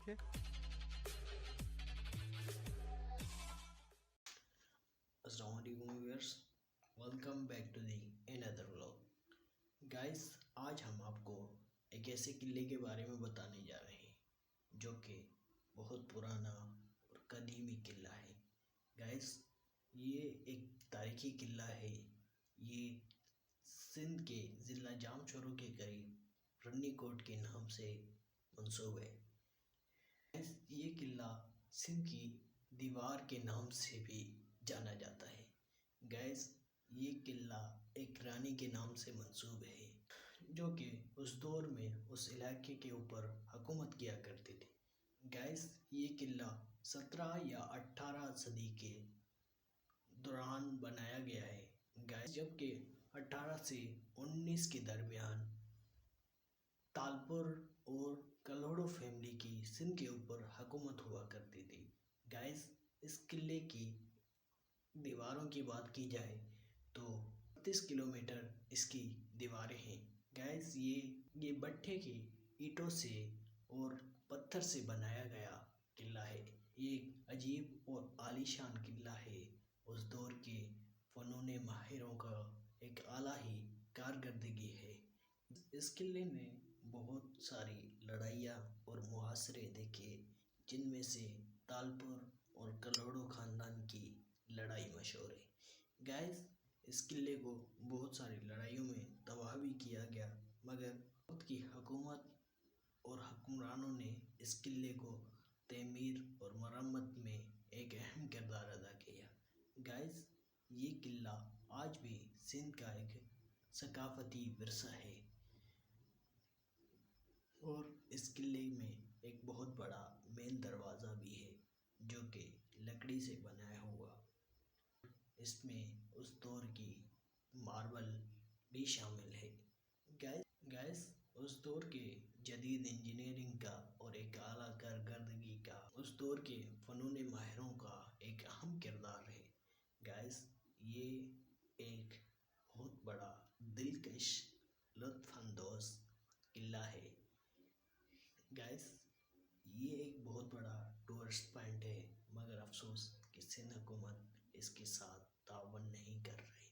Okay. Assalamualaikum viewers, welcome back to the another vlog. Guys, आज हम आपको एक ऐसे किले के बारे में बताने जा रहे हैं जो कि बहुत पुराना और कदीमी किला है। गाइस, ये एक तारीखी किला है। ये सिंध के ज़िला जामचोरो के करीब रन्नीकोट के नाम से मंसूब है। ये किला सिंध की दीवार के नाम से भी जाना जाता है। गैस, ये किला एक रानी के नाम से मंसूब है जो कि उस दौर में उस इलाके के ऊपर हुकूमत किया करते थे। गैस, ये किला 17 या 18 सदी के दौरान बनाया गया है। गैस, जबकि 18 से 19 के दरमियान तालपुर और कलोड़ो फैमिली की सिंध के ऊपर हुकूमत हुआ करती थी। गैस, इस किले की दीवारों की बात की जाए तो 30 किलोमीटर इसकी दीवारें हैं। गैस, ये भट्ठे की ईंटों से और पत्थर से बनाया गया किला है। ये एक अजीब और आलीशान किला है। उस दौर के फ़नून माहिरों का एक आला ही कारकर्दगी है। इस किले में बहुत सारी लड़ाइयाँ और मुहासरे देखे, जिनमें से तालपुर और कलोड़ो ख़ानदान की लड़ाई मशहूर है। गैस, इस किले को बहुत सारी लड़ाइयों में तबाह भी किया गया, मगर वक्त की हुकूमत और हुक्मरानों ने इस किले को तमीर और मरम्मत में एक अहम किरदार अदा किया। गैस, ये किला आज भी सिंध का एक सकाफती विरसा है और इस किले में एक बहुत बड़ा मेन दरवाज़ा भी है जो कि लकड़ी से बनाया हुआ। इसमें उस दौर की मार्बल भी शामिल है। गैस, उस दौर के जदीद इंजीनियरिंग का और एक आला कारकर्दगी का उस दौर के फ़नून माहिरों का एक अहम किरदार है। गैस, ये एक बहुत बड़ा दिलकश लुत्फ़अंदोज़ किला है। गैस, ये एक बहुत बड़ा टूरिस्ट पॉइंट है, मगर अफसोस कि सिंध हुकूमत इसके साथ ताउन नहीं कर रही।